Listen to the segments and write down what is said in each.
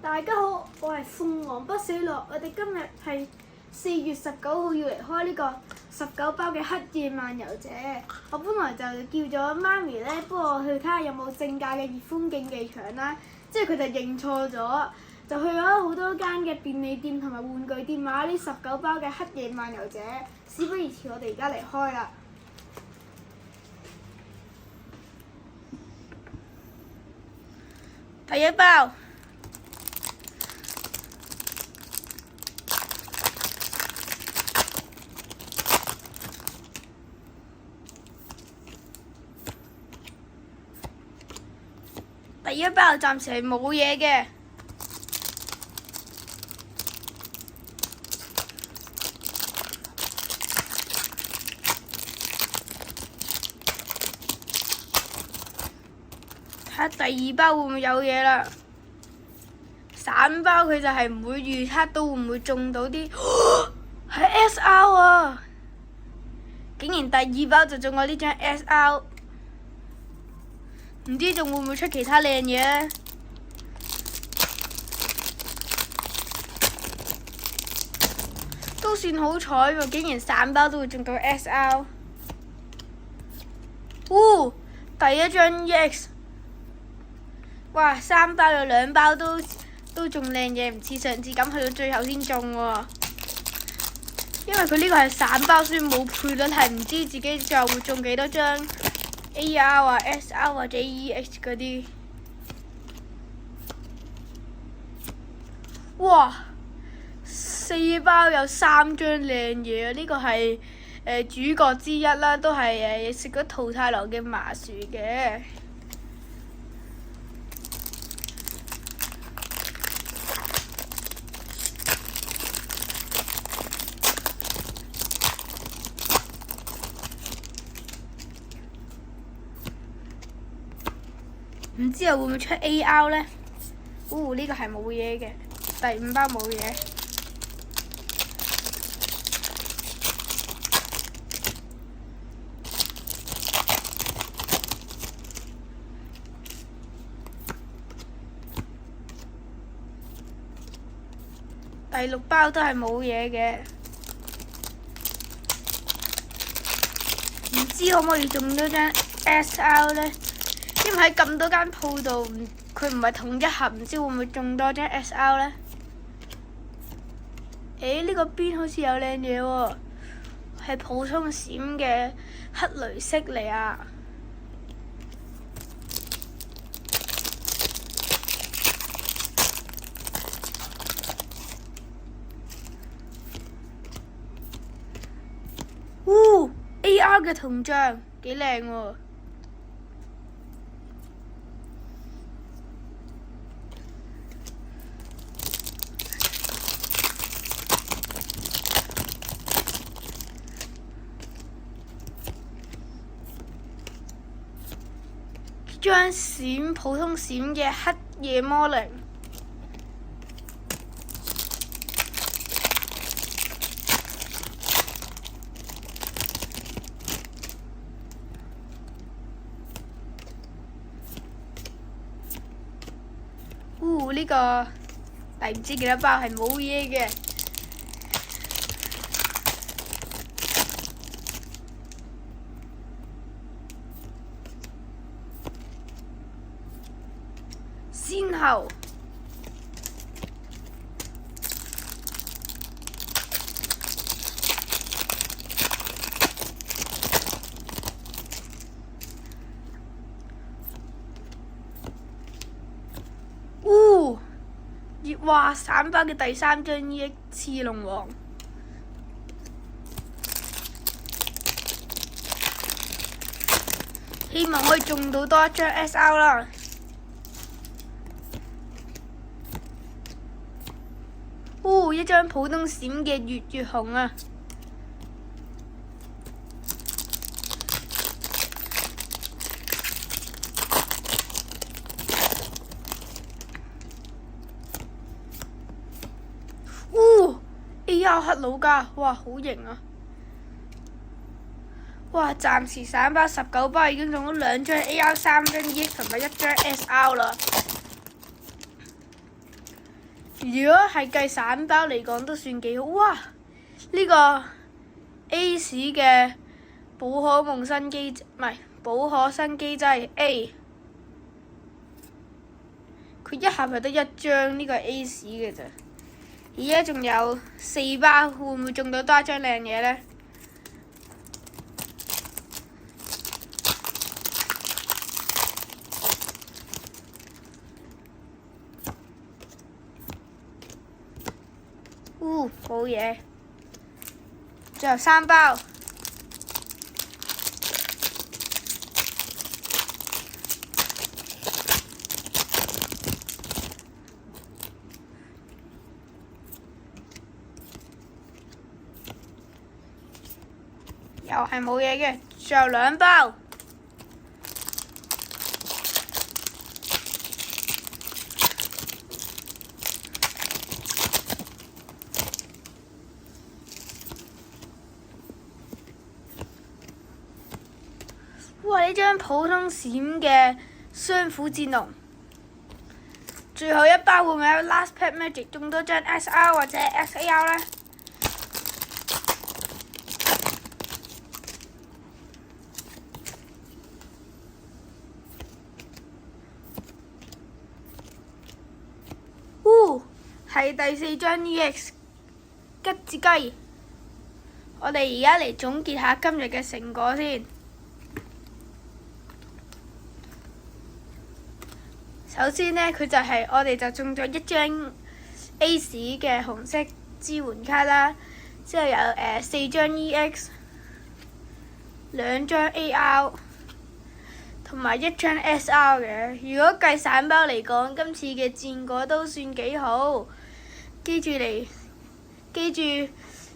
大家好，我係鳳凰不死樂。我哋今日係4月19號要嚟開呢個19包嘅黑夜漫遊者。我本來就叫咗媽咪咧幫我去睇下有冇正價嘅熱風競技場啦，之後佢就認錯咗，就去咗好多間嘅便利店同埋玩具店買呢19包嘅黑夜漫遊者。事不宜遲，我哋而家嚟開啦。第一包。第一包暫時係冇嘢嘅。睇下第二包會唔會有嘢啦？散包佢就係唔會預測到會唔會中到啲，係 SR 啊！竟然第二包就中咗呢張 SR。唔知仲會唔會出其他靚嘢咧？都算好彩喎！竟然散包都會中到 SR。第一張 EX， 哇！3包有2包都中靚嘢，唔似上次咁去到最後先中喎。因為佢呢個係散包，所以冇倍率，係唔知自己最後會中幾多張。AR 啊、SR 或者 EX 嗰啲，哇！4包有3張靚嘢啊！呢個係主角之一啦，都係食咗桃太郎嘅麻薯嘅。唔知又會唔會出 AR 呢？呢個係冇嘢嘅，第5包冇嘢。第6包都係冇嘢嘅，唔知可唔可以中到張 SR 呢？因為喺咁多間鋪度，佢唔係同一盒，唔知會唔會中多張 SR 呢？呢個邊好似有靚嘢喎，係普通閃嘅黑雷色嚟啊！AR 嘅銅像幾靚喎！張閃普通閃嘅黑夜魔靈，呢個第唔知幾多包係冇嘢嘅。先後哇！散包嘅第3張 EX 刺龍王，希望可以中到多一張 SR 啦。一張普通閃嘅月紅啊！AR 黑老家，哇，好型啊！哇，暫時散包19包已經中咗2張 AR、3張 EX 同埋1張 SR 啦。如果係計散包嚟講都算幾好。哇！呢個 Ace 嘅寶可夢新機唔係寶可新機制 A， 佢一盒係得一張呢個 Ace 嘅咋。而家仲有4包，會唔會中到多一張靚嘢呢？冇嘢，最後3包。又係冇嘢嘅，最後2包。哇！呢張普通閃嘅雙虎戰龍，最後一包會唔會有 Last Pack Magic 中多張 SR 或者 SAR 呢？係第4張 EX 吉子雞。我哋而家嚟總結下今日嘅成果先。首先呢，佢就係我哋就中咗1張 Ace 嘅紅色支援卡啦，之後有4張 EX、2張 AR 同埋1張 SR 嘅。如果計散包嚟講，今次嘅戰果都算幾好。記住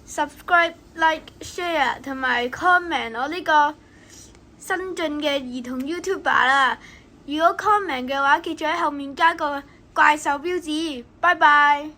subscribe、like、share 同埋 comment 我呢個新進嘅兒童 YouTuber 啦。如果 comment 嘅話，記住喺後面加個怪獸標誌。拜拜。